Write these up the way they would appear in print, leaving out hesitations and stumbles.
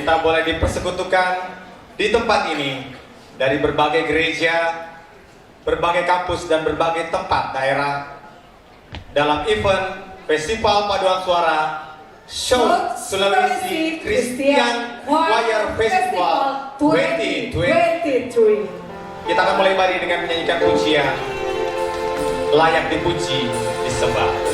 kita boleh dipersekutukan di tempat ini dari berbagai gereja, berbagai kampus dan berbagai tempat daerah dalam event Festival Paduan Suara Shout Sulawesi Christian Choir Festival 2023. Kita akan mulai mari dengan menyanyikan pujian Layak Dipuji Disembah.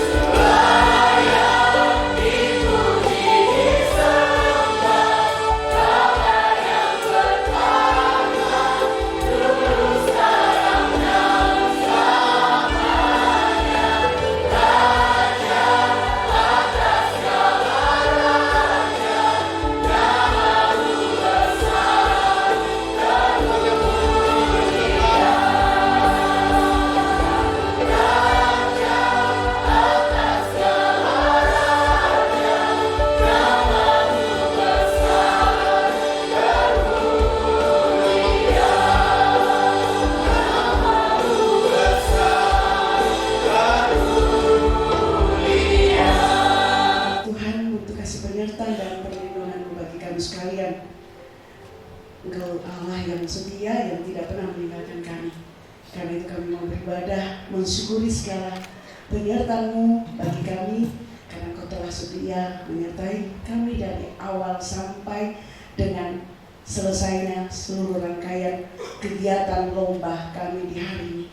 Engkau Allah yang setia, yang tidak pernah meninggalkan kami. Karena itu kami mau beribadah, mensyukuri segala penyertaan-Mu bagi kami, karena Engkau telah setia menyertai kami dari awal sampai dengan selesainya seluruh rangkaian kegiatan lomba kami di hari ini.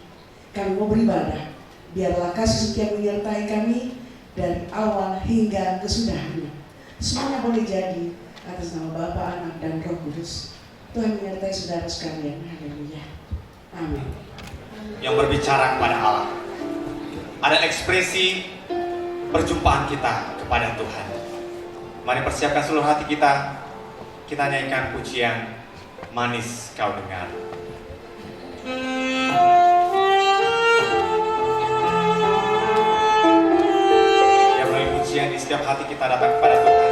Kami mau beribadah, biarlah kasih setia menyertai kami dari awal hingga kesudahannya. Semuanya boleh jadi atas nama Bapa, Anak, dan Roh Kudus. Tuhan menyertai saudara sekalian. Haleluya. Amin. Yang berbicara kepada Allah. Ada ekspresi perjumpaan kita kepada Tuhan. Mari persiapkan seluruh hati kita. Kita nyanyikan pujian Manis Kau Dengar. Yang melalui pujian di setiap hati kita datang kepada Tuhan.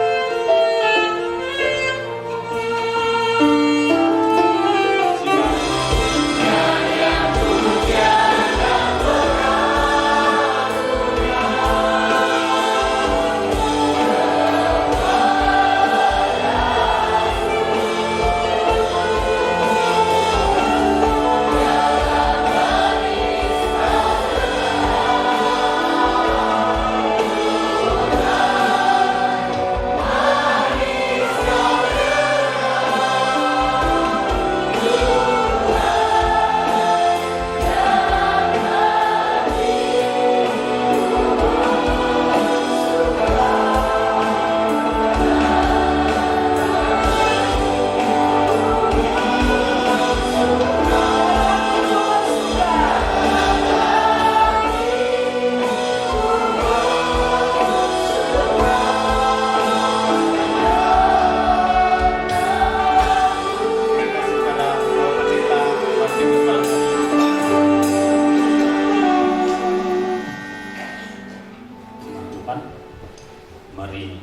Mari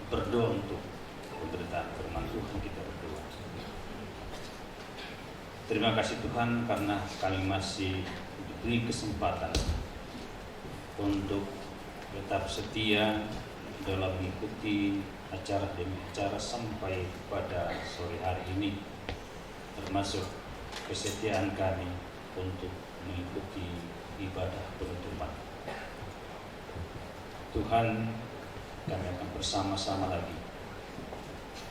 berdoa untuk pemberitaan firman Tuhan kita berdua. Terima kasih Tuhan karena kami masih diberi kesempatan untuk tetap setia dalam mengikuti acara demi acara sampai pada sore hari ini, termasuk kesetiaan kami untuk mengikuti ibadah penutupan. Tuhan, kami akan bersama-sama lagi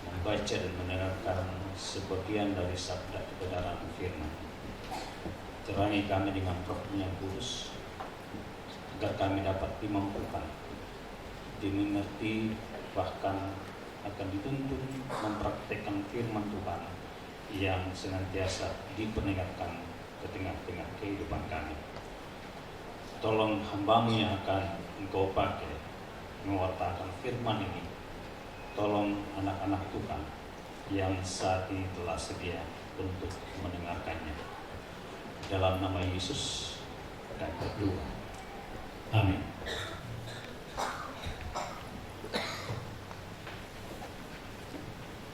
membaca dan mendengarkan sebagian dari sabda kebenaran firman. Terangi kami dengan Roh-Nya yang kudus, agar kami dapat dimampukan, dimengerti, bahkan akan dituntun mempraktekkan firman Tuhan yang senantiasa diperdengarkan ke tengah-tengah kehidupan kami. Tolong hamba-Mu yang akan Engkau pakai mewartakan firman ini. Tolong anak-anak Tuhan yang saat ini telah sedia untuk mendengarkannya. Dalam nama Yesus dan berdoa. Amin.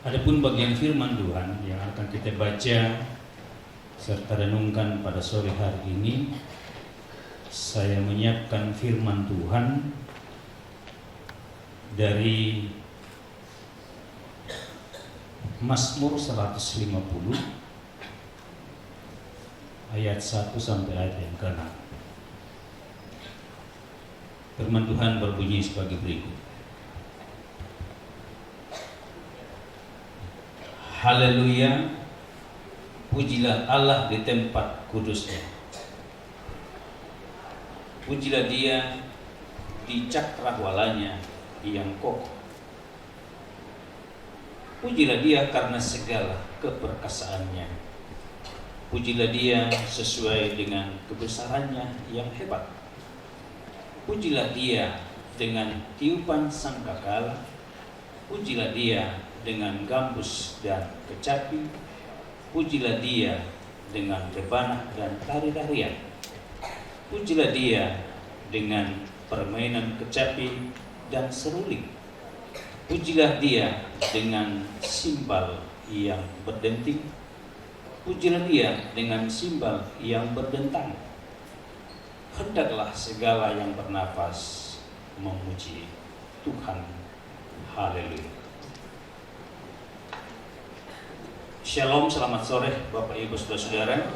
Adapun bagian firman Tuhan yang akan kita baca serta renungkan pada sore hari ini, saya menyiapkan firman Tuhan dari Mazmur 150 ayat 1 sampai ayat yang ke-6. Firman Tuhan berbunyi sebagai berikut. Haleluya, pujilah Allah di tempat kudusnya. Pujilah Dia di cakrawalanya yang kokoh. Pujilah Dia karena segala keperkasaannya. Pujilah Dia sesuai dengan kebesarannya yang hebat. Pujilah Dia dengan tiupan sangkakala. Pujilah Dia dengan gambus dan kecapi. Pujilah Dia dengan rebana dan tari-tarian. Pujilah Dia dengan permainan kecapi dan seruling. Pujilah Dia dengan simbal yang berdenting. Pujilah Dia dengan simbal yang berdentang. Hendaklah segala yang bernafas memuji Tuhan. Haleluya. Shalom, selamat sore Bapak Ibu Saudara-saudara.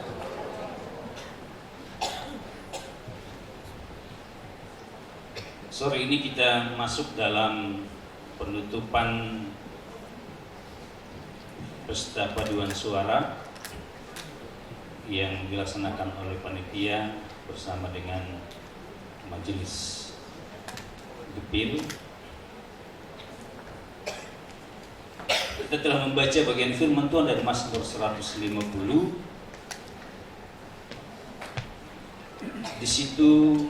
Sore ini kita masuk dalam penutupan pesta paduan suara yang dilaksanakan oleh panitia bersama dengan majelis Depil. Kita telah membaca bagian firman Tuhan dari Mazmur 150. Di situ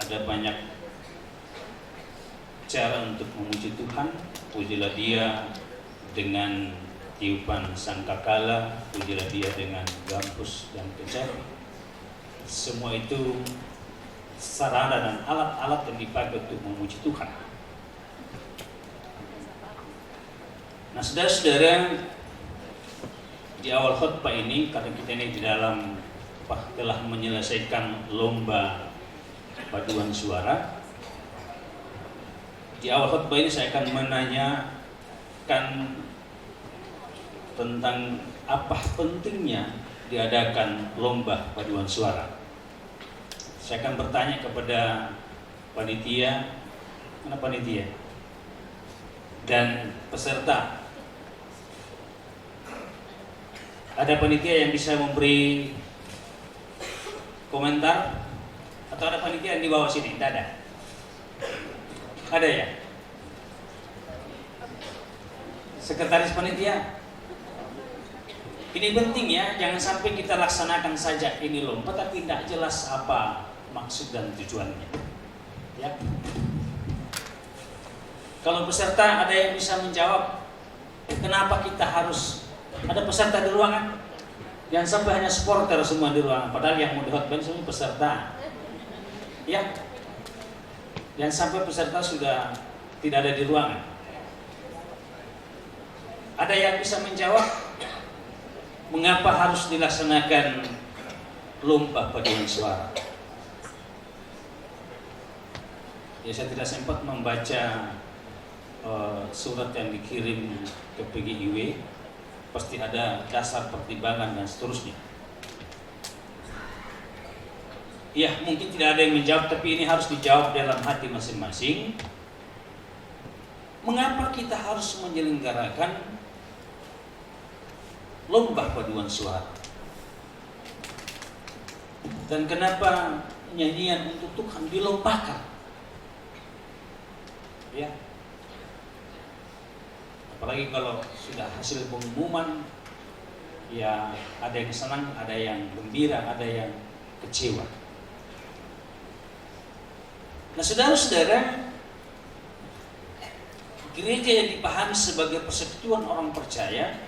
ada banyak cara untuk memuji Tuhan. Pujilah Dia dengan tiupan sangkakala, pujilah Dia dengan gambus dan kecapi. Semua itu sarana dan alat-alat yang dipakai untuk memuji Tuhan. Nah, saudara-saudara, di awal khotbah ini, karena kita ini di dalam telah menyelesaikan lomba paduan suara, di awal khotbah ini saya akan menanyakan tentang apa pentingnya diadakan lomba paduan suara. Saya akan bertanya kepada panitia, mana panitia, dan peserta. Ada panitia yang bisa memberi komentar? Atau ada panitia yang di bawah sini? Tidak ada? Ada ya? Sekretaris panitia? Ini penting ya, jangan sampai kita laksanakan saja ini lomba tapi tidak jelas apa maksud dan tujuannya. Ya. Kalau peserta ada yang bisa menjawab, kenapa kita harus ada peserta di ruangan? Jangan sampai hanya supporter semua di ruangan, padahal yang mau dihotban semua peserta. Ya, jangan sampai peserta sudah tidak ada di ruangan. Ada yang bisa menjawab mengapa harus dilaksanakan lomba paduan suara? Ya, saya tidak sempat membaca surat yang dikirim ke PGIW. Pasti ada dasar pertimbangan dan seterusnya. Ya, mungkin tidak ada yang menjawab, tapi ini harus dijawab dalam hati masing-masing. Mengapa kita harus menyelenggarakan lomba paduan suara? Dan kenapa nyanyian untuk Tuhan dilombakan? Ya. Apalagi kalau sudah hasil pengumuman, ya ada yang senang, ada yang gembira, ada yang kecewa. Nah, saudara-saudara, gereja yang dipahami sebagai persekutuan orang percaya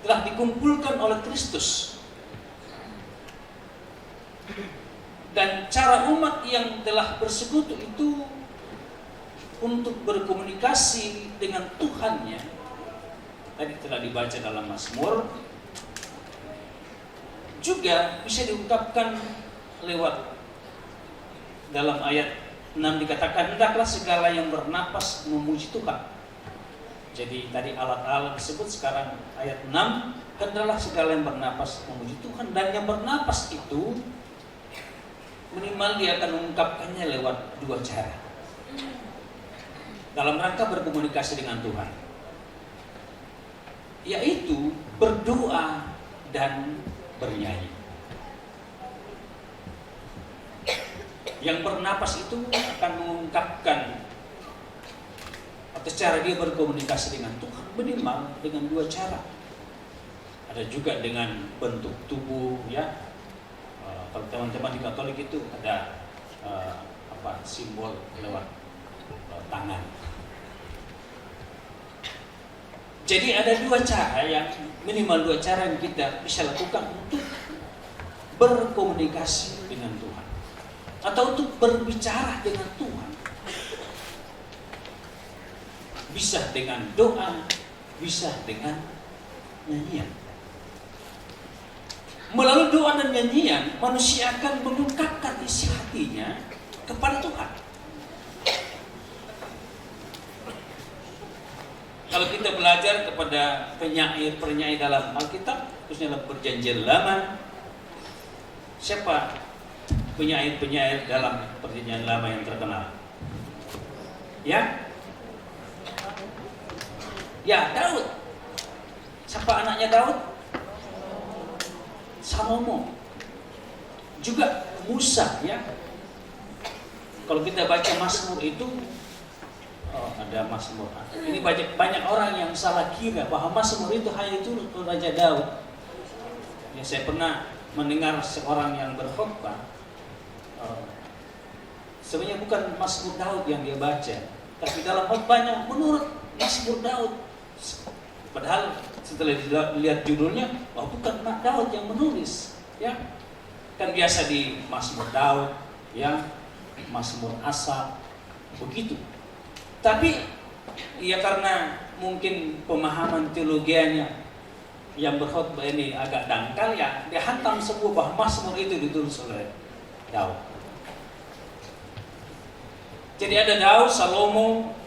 telah dikumpulkan oleh Kristus. Dan cara umat yang telah bersekutu itu untuk berkomunikasi dengan Tuhannya, tadi telah dibaca dalam Mazmur, juga bisa diungkapkan lewat dalam ayat 6 dikatakan, hendaklah segala yang bernapas memuji Tuhan. Jadi tadi alat-alat disebut, sekarang ayat 6, hendaklah segala yang bernapas memuji Tuhan. Dan yang bernapas itu minimal dia akan mengungkapkannya lewat dua cara dalam rangka berkomunikasi dengan Tuhan, yaitu berdoa dan bernyanyi. Yang bernapas itu akan mengungkapkan atau cara dia berkomunikasi dengan Tuhan minimal dengan dua cara. Ada juga dengan bentuk tubuh, ya. Kalau teman-teman di Katolik itu ada simbol lewat tangan. Jadi ada dua cara, yang minimal dua cara yang kita bisa lakukan untuk berkomunikasi dengan Tuhan atau untuk berbicara dengan Tuhan. Bisa dengan doa, bisa dengan nyanyian. Melalui doa dan nyanyian, manusia akan mengungkapkan isi hatinya kepada Tuhan. Kalau kita belajar kepada penyair dalam Alkitab, khususnya dalam Perjanjian Lama, siapa penyair dalam Perjanjian Lama yang terkenal? Ya, Daud. Siapa anaknya Daud? Salomo. Juga Musa, ya. Kalau kita baca Mazmur itu, ada Mazmur. Ini banyak orang yang salah kira bahwa Mazmur itu hanya itu Raja Daud. Ya, saya pernah mendengar seorang yang berkhotbah. Sebenarnya bukan Mazmur Daud yang dia baca, tapi dalam khotbahnya menurut Mazmur Daud. Padahal setelah dilihat judulnya, bukan Daud yang menulis, ya. Kan biasa di Mazmur Daud, ya, Mazmur Asaf, begitu. Tapi ya karena mungkin pemahaman teologianya yang berkhotbah ini agak dangkal, ya dia hantam semua bahwa Mazmur itu ditulis oleh Daud. Jadi ada Daud, Salomo.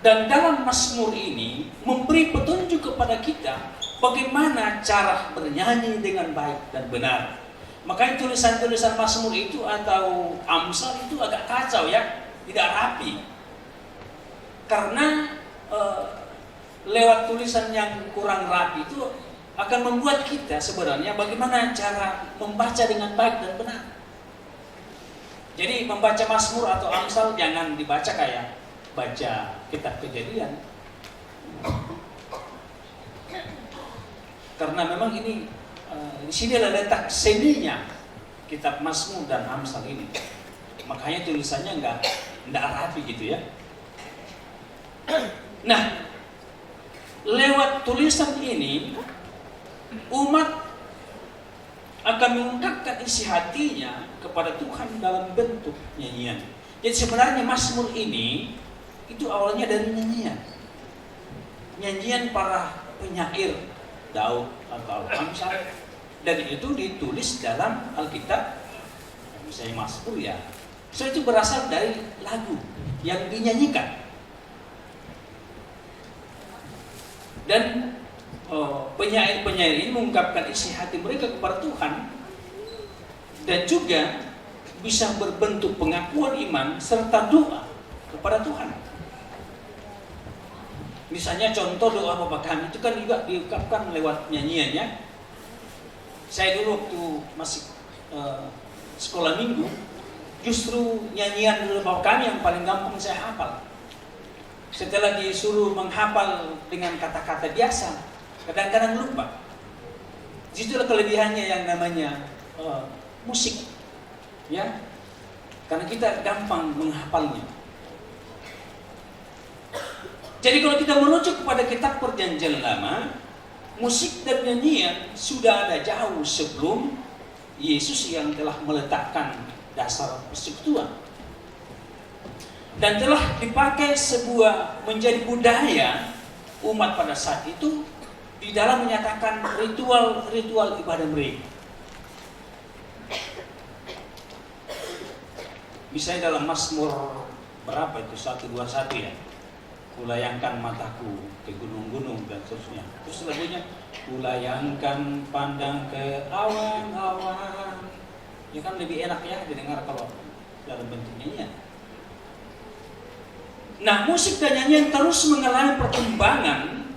Dan dalam Mazmur ini memberi petunjuk kepada kita bagaimana cara bernyanyi dengan baik dan benar. Makanya tulisan-tulisan Mazmur itu atau Amsal itu agak kacau, ya, tidak rapi. Karena lewat tulisan yang kurang rapi itu akan membuat kita sebenarnya bagaimana cara membaca dengan baik dan benar. Jadi membaca Mazmur atau Amsal jangan dibaca kayak baca kitab Kejadian, karena memang ini di sini adalah letak seninya kitab Mazmur dan Amsal ini. Makanya tulisannya enggak rapi gitu, ya. Nah, lewat tulisan ini umat akan mengungkapkan isi hatinya kepada Tuhan dalam bentuk nyanyian. Jadi sebenarnya Mazmur ini itu awalnya dari nyanyian para penyair Daud atau Amsal, dan itu ditulis dalam Alkitab. Misalnya Mazmur, ya, so itu berasal dari lagu yang dinyanyikan. Dan penyair-penyair ini mengungkapkan isi hati mereka kepada Tuhan, dan juga bisa berbentuk pengakuan iman serta doa kepada Tuhan. Misalnya contoh doa Bapa Kami itu kan juga diungkapkan lewat nyanyian, ya. Saya dulu waktu masih sekolah minggu, justru nyanyian doa Bapa Kami yang paling gampang saya hafal. Setelah disuruh menghafal dengan kata-kata biasa, kadang-kadang lupa. Itulah kelebihannya yang namanya musik, ya, karena kita gampang menghafalnya. Jadi kalau kita merujuk kepada kitab Perjanjian Lama, musik dan nyanyian sudah ada jauh sebelum Yesus yang telah meletakkan dasar persekutuan. Dan telah dipakai menjadi budaya umat pada saat itu di dalam menyatakan ritual ibadah mereka. Misalnya dalam Mazmur berapa itu? 121, ya. kulayangkan mataku ke gunung-gunung dan seterusnya. Terus lagunya kulayangkan pandang ke awan-awan. Ya kan lebih enak ya didengar kalau dalam bentuk nyanyian. Nah, musik dan nyanyian terus mengalami perkembangan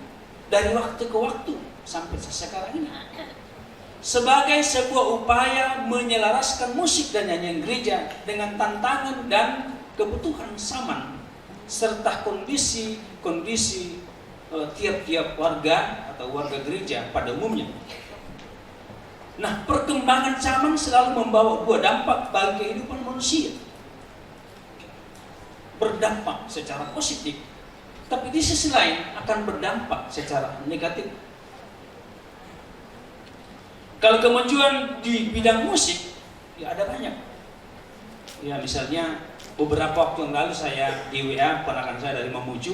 dari waktu ke waktu sampai sekarang ini. Sebagai sebuah upaya menyelaraskan musik dan nyanyian gereja dengan tantangan dan kebutuhan zaman serta kondisi tiap-tiap warga atau warga gereja pada umumnya. Nah, perkembangan zaman selalu membawa dua dampak bagi kehidupan manusia. Berdampak secara positif, tapi di sisi lain akan berdampak secara negatif. Kalau kemajuan di bidang musik, ya ada banyak. Ya misalnya beberapa waktu yang lalu saya di WA ponakan saya dari Mamuju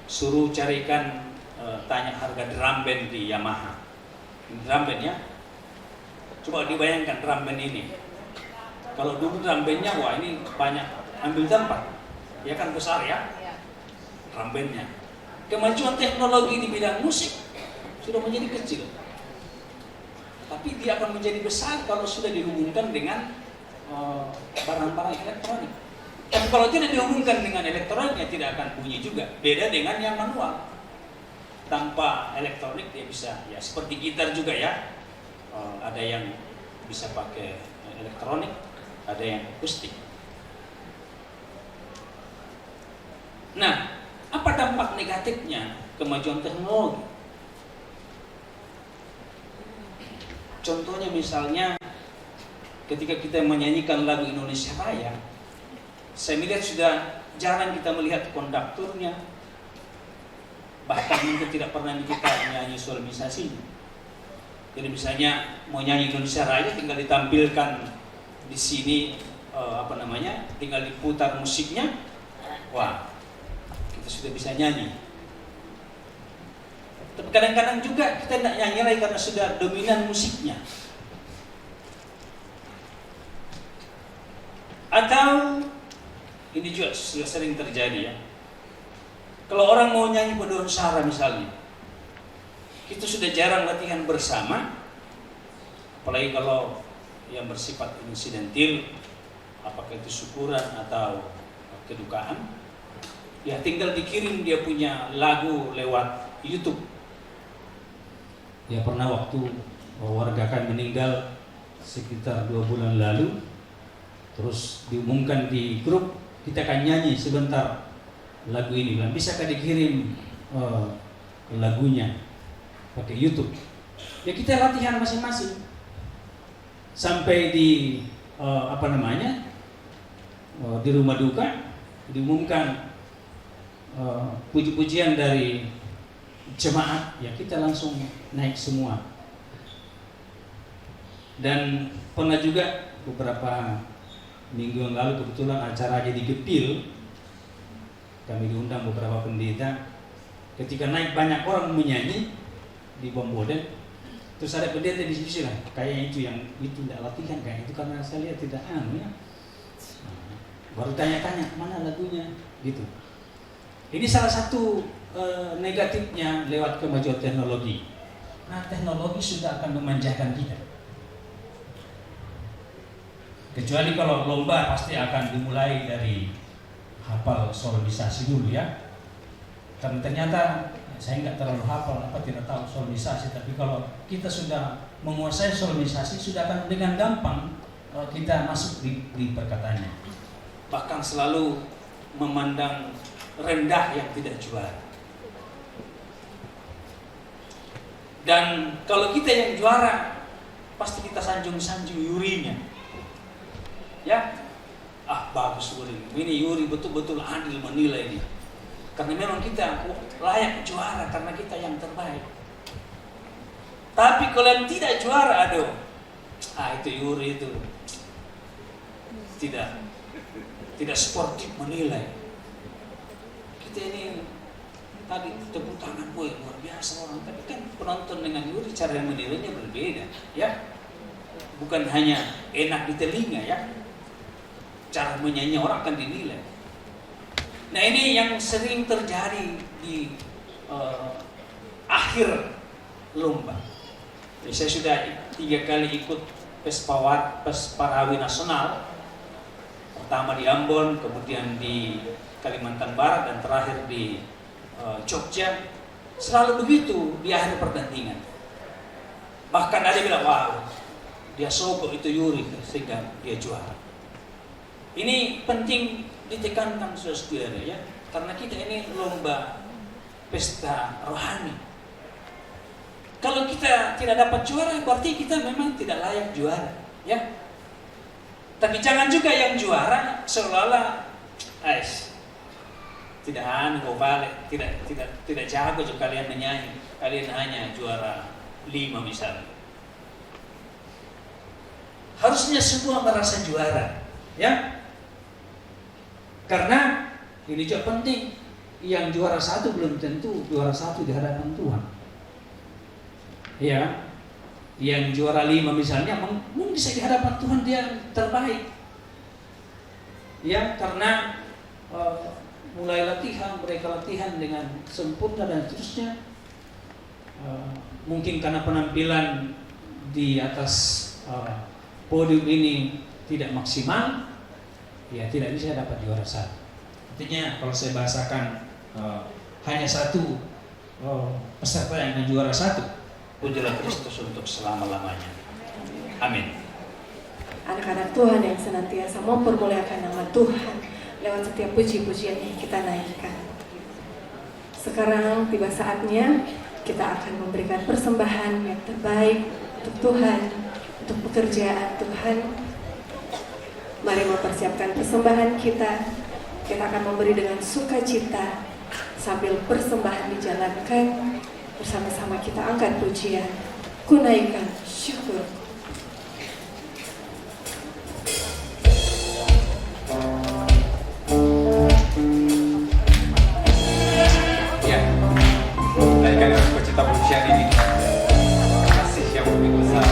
suruh carikan tanya harga drum band di Yamaha. Drum band ya. Coba dibayangkan drum band ini. Kalau dulu drum bandnya wah ini banyak ambil tempat. Ya kan besar ya. Drum bandnya. Kemajuan teknologi di bidang musik sudah menjadi kecil. Tapi dia akan menjadi besar kalau sudah dihubungkan dengan barang-barang elektronik. Tapi kalau tidak dihubungkan dengan elektroniknya tidak akan bunyi juga. Beda dengan yang manual. Tanpa elektronik dia bisa ya seperti gitar juga ya. Ada yang bisa pakai elektronik, ada yang akustik. Nah, apa dampak negatifnya kemajuan teknologi? Contohnya misalnya ketika kita menyanyikan lagu Indonesia Raya, saya melihat sudah jarang kita melihat konduktornya, bahkan mungkin tidak pernah kita nyanyi solmisasi. Jadi misalnya mau nyanyi Indonesia Raya tinggal ditampilkan di sini tinggal diputar musiknya, wah kita sudah bisa nyanyi. Tapi kadang-kadang juga kita tidak nyanyi lagi karena sudah dominan musiknya. Atau ini juga sudah sering terjadi ya. Kalau orang mau nyanyi paduan suara misalnya, kita sudah jarang latihan bersama. Apalagi kalau yang bersifat insidentil, apakah itu syukuran atau kedukaan, ya tinggal dikirim dia punya lagu lewat YouTube. Ya pernah waktu warga kami meninggal sekitar 2 bulan lalu, terus diumumkan di grup kita akan nyanyi sebentar lagu ini. Dan bisakah dikirim lagunya pakai YouTube? Ya kita latihan masing-masing sampai di di rumah duka diumumkan puji-pujian dari jemaat, ya kita langsung naik semua. Dan pernah juga beberapa minggu yang lalu kebetulan acara jadi Gepil, kami diundang beberapa pendeta. Ketika naik banyak orang menyanyi di Bomboden, terus ada pendeta di sisi lah, kayaknya itu tidak latihan kayak itu karena saya lihat tidak ya. Baru tanya-tanya mana lagunya gitu. Ini salah satu negatifnya lewat kemajuan teknologi. Nah, teknologi sudah akan memanjakan kita. Kecuali kalau lomba pasti akan dimulai dari hafal solmisasi dulu ya. Karena ternyata saya nggak terlalu hafal tidak tahu solmisasi. Tapi kalau kita sudah menguasai solmisasi, sudah akan dengan gampang kita masuk di perkataannya. Bahkan selalu memandang rendah yang tidak juara. Dan kalau kita yang juara, pasti kita sanjung-sanjung Yurinya. Ya, bagus Yuri. Ini Yuri betul-betul adil menilai ini. Karena memang kita layak juara karena kita yang terbaik. Tapi kalau yang tidak juara, itu Yuri itu tidak sportif menilai. Kita ini tadi tepuk tangan, boy luar biasa orang. Tapi kan penonton dengan Yuri cara menilainya berbeda, ya. Bukan hanya enak di telinga, ya. Cara menyanyi orang akan dinilai. Nah ini yang sering terjadi di akhir lomba. Jadi saya sudah 3 kali ikut Pesparawi Nasional. Pertama di Ambon, kemudian di Kalimantan Barat, dan terakhir di Jogja. Selalu begitu di akhir pertandingan. Bahkan ada yang bilang, wah dia sogok itu Yuri sehingga dia juara. Ini penting ditekankan saudara ya, karena kita ini lomba pesta rohani. Kalau kita tidak dapat juara, berarti kita memang tidak layak juara, ya. Tapi jangan juga yang juara seolah-olah, tidak jago juga kalian menyanyi, kalian hanya juara 5 misalnya. Harusnya semua merasa juara, ya. Karena ini juga penting, yang juara 1 belum tentu juara 1 di hadapan Tuhan. Ya, yang juara 5 misalnya mungkin bisa di hadapan Tuhan dia terbaik. Ya, karena mulai latihan, mereka latihan dengan sempurna dan seterusnya. Mungkin karena penampilan di atas podium ini tidak maksimal, ya tidak bisa dapat juara 1. Artinya kalau saya bahasakan hanya 1 peserta yang akan juara 1. Pujilah Kristus untuk selama-lamanya. Amin. Anak-anak Tuhan yang senantiasa mempermuliakan nama Tuhan lewat setiap puji-pujian yang kita naikkan. Sekarang tiba saatnya kita akan memberikan persembahan yang terbaik untuk Tuhan, untuk pekerjaan Tuhan. Mari mempersiapkan persembahan kita. Kita akan memberi dengan sukacita sambil persembahan dijalankan. Bersama-sama kita angkat pujian, kunaikan syukur. Ya, naikkan dengan sukacita pujian ini. Kasih yang begitu besar.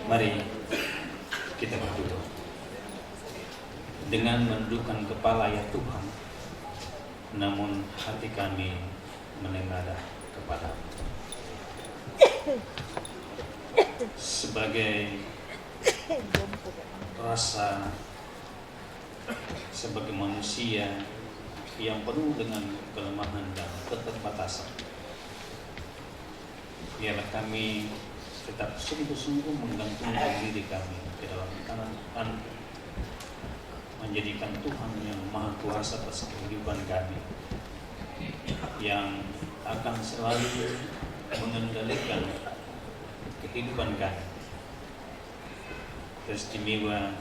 Mari kita berdoa. Dengan menundukkan kepala ya Tuhan, namun hati kami menengadah kepada-Mu. Sebagai rasa, sebagai manusia yang penuh dengan kelemahan dan keterbatasan, biarlah kami tetap sungguh-sungguh menggantungkan diri kami ke dalam tangan Tuhan, menjadikan Tuhan yang Maha Kuasa atas kehidupan kami, yang akan selalu mengendalikan kehidupan kami. Istimewa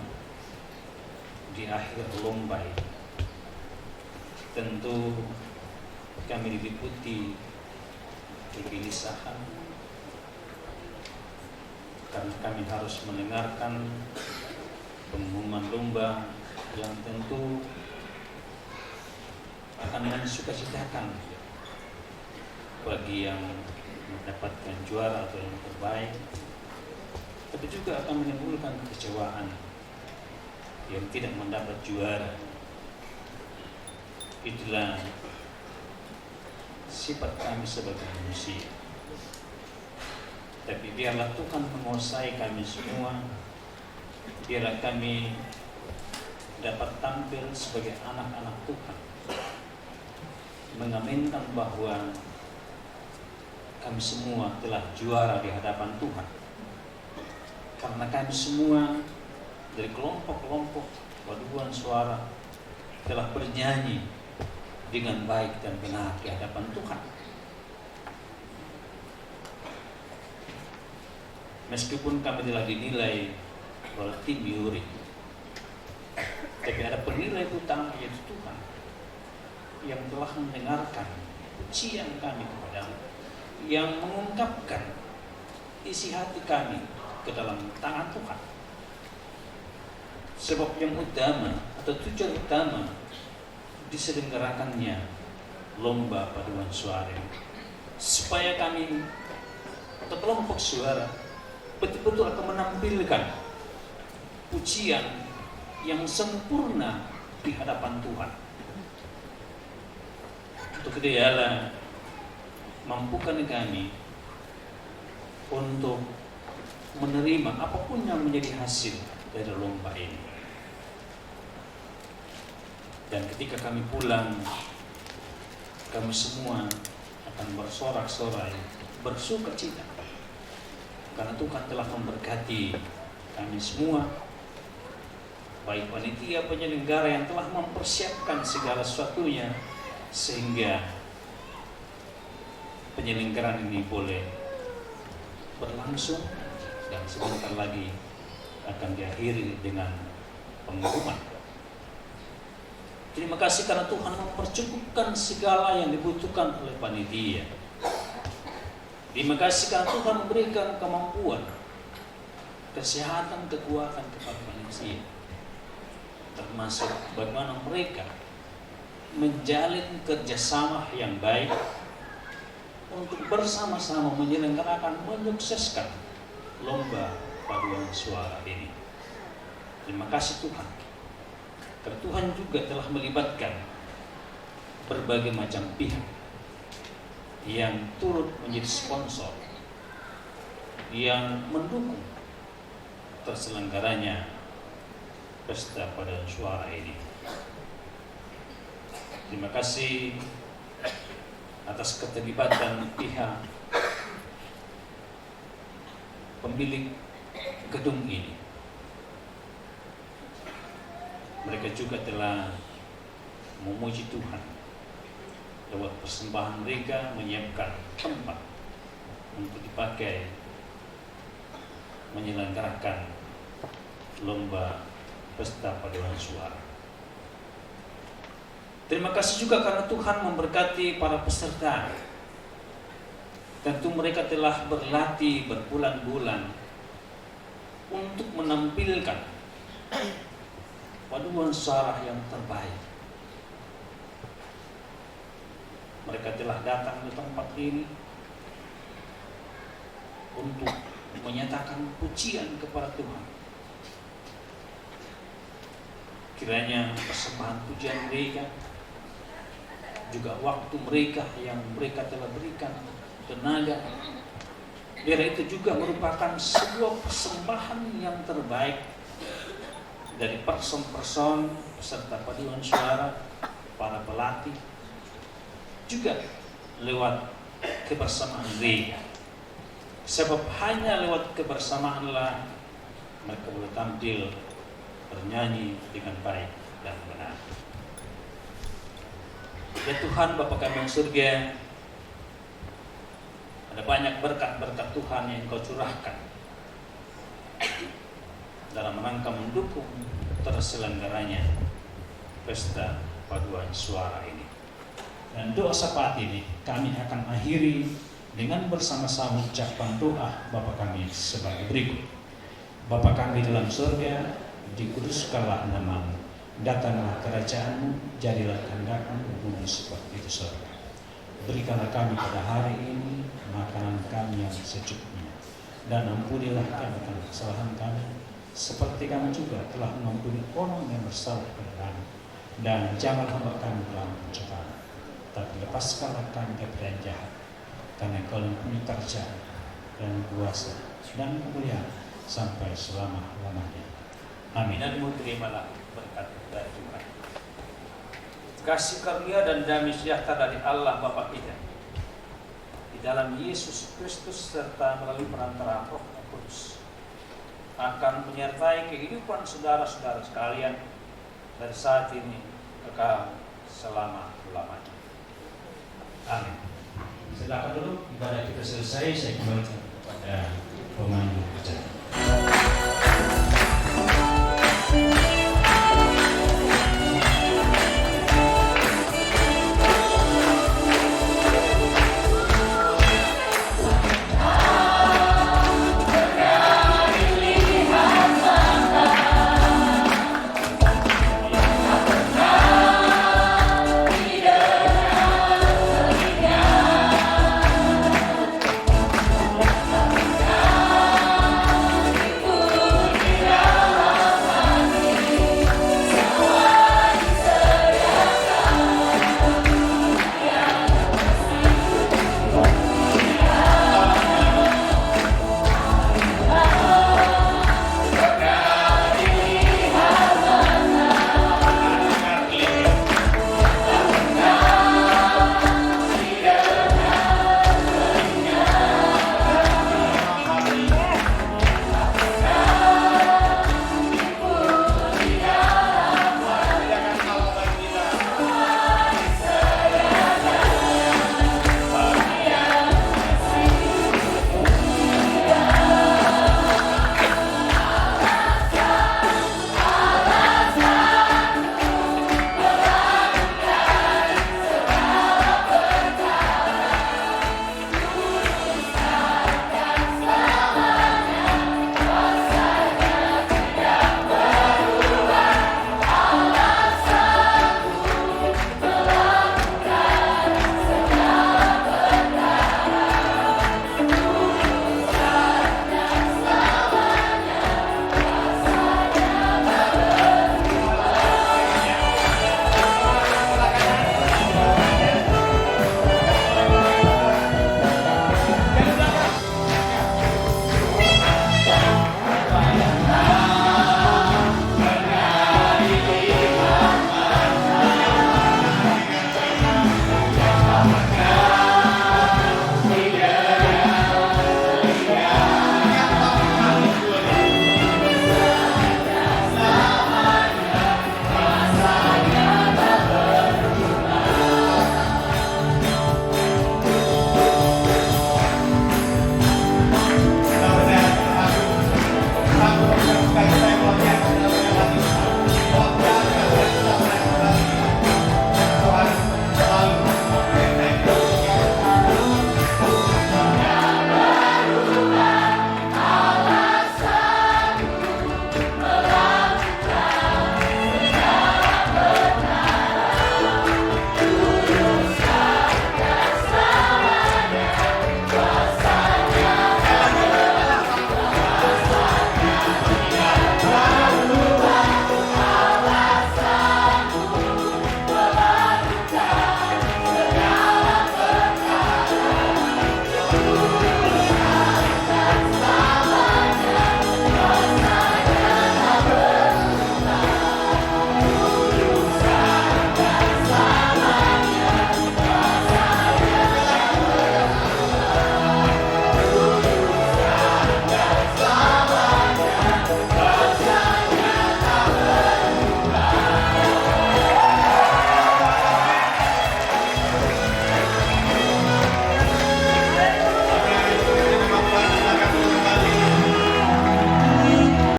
di akhir lomba ini, tentu kami diliputi kegelisahan karena kami harus mendengarkan pengumuman lomba yang tentu akan mensukacitakan bagi yang mendapatkan juara atau yang terbaik, tapi juga akan menimbulkan kekecewaan yang tidak mendapat juara. Itulah sifat kami sebagai manusia. Tapi biarlah Tuhan menguasai kami semua. Biarlah kami dapat tampil sebagai anak-anak Tuhan, mengaminkan bahwa kami semua telah juara di hadapan Tuhan, karena kami semua dari kelompok-kelompok paduan suara telah bernyanyi dengan baik dan benar di hadapan Tuhan. Meskipun kami telah dinilai oleh tim juri, tapi ada penilai utama yaitu Tuhan yang telah mendengarkan pujian kami kepadamu, yang mengungkapkan isi hati kami ke dalam tangan Tuhan. Sebab yang utama atau tujuan utama diselenggarakannya lomba paduan suara, supaya kami atau kelompok suara betul-betul akan menampilkan pujian yang sempurna di hadapan Tuhan. Untuk itu ialah mampukan kami untuk menerima apapun yang menjadi hasil dari lomba ini. Dan ketika kami pulang, kami semua akan bersorak-sorai, bersuka cita, karena Tuhan telah memberkati kami semua, baik panitia penyelenggara yang telah mempersiapkan segala sesuatunya sehingga penyelenggaraan ini boleh berlangsung dan sebentar lagi akan diakhiri dengan pengumuman. Terima kasih karena Tuhan mempercukupkan segala yang dibutuhkan oleh panitia. Terima kasih karena Tuhan memberikan kemampuan, kesehatan, kekuatan kepada manusia, termasuk bagaimana mereka menjalin kerjasama yang baik untuk bersama-sama menyelenggarakan, menyukseskan lomba paduan suara ini. Terima kasih Tuhan, karena Tuhan juga telah melibatkan berbagai macam pihak yang turut menjadi sponsor, yang mendukung terselenggaranya pesta paduan suara ini. Terima kasih atas keterlibatan pihak pemilik gedung ini. Mereka juga telah memuji Tuhan lewat persembahan mereka, menyiapkan tempat untuk dipakai menyelenggarakan lomba pesta paduan suara. Terima kasih juga karena Tuhan memberkati para peserta. Tentu mereka telah berlatih berbulan-bulan untuk menampilkan paduan suara yang terbaik. Mereka telah datang ke tempat ini untuk menyatakan pujian kepada Tuhan. Kiranya persembahan pujian mereka, juga waktu mereka yang mereka telah berikan, tenaga, biar itu juga merupakan sebuah persembahan yang terbaik dari person-person peserta paduan suara, para pelatih, juga lewat kebersamaan mereka. Sebab hanya lewat kebersamaanlah mereka boleh tampil bernyanyi dengan baik dan benar. Ya Tuhan Bapa kami yang surga, ada banyak berkat-berkat Tuhan yang Kau curahkan dalam rangka mendukung terselenggaranya pesta paduan suara ini. Dan doa saat ini kami akan akhiri dengan bersama-sama ucapan doa Bapa kami sebagai berikut. Bapa kami dalam surga, dikuduskanlah namamu, datanglah kerajaan-Mu, jadilah kehendak-Mu di bumi seperti di surga. Berikanlah kami pada hari ini makanan kami yang secukupnya, dan ampunilah kami akan kesalahan kami, seperti kami juga telah mengampuni orang yang bersalah kepada kami. Dan jangan hamba kami dalam pencobaan, tapi lepaskanlah kami dari yang jahat, karena Kau mempunyai kerajaan dan kuasa dan kemuliaan sampai selama-lamanya. Amin. Dan terimalah berkat dari Tuhan. Kasih karunia dan damai sejahtera dari Allah Bapa kita, di dalam Yesus Kristus serta melalui perantara Roh Kudus akan menyertai kehidupan saudara-saudara sekalian dari saat ini kekal selama-lamanya. Amin. Silakan dulu, ibadah kita selesai, saya kembalikan kepada pemandu acara.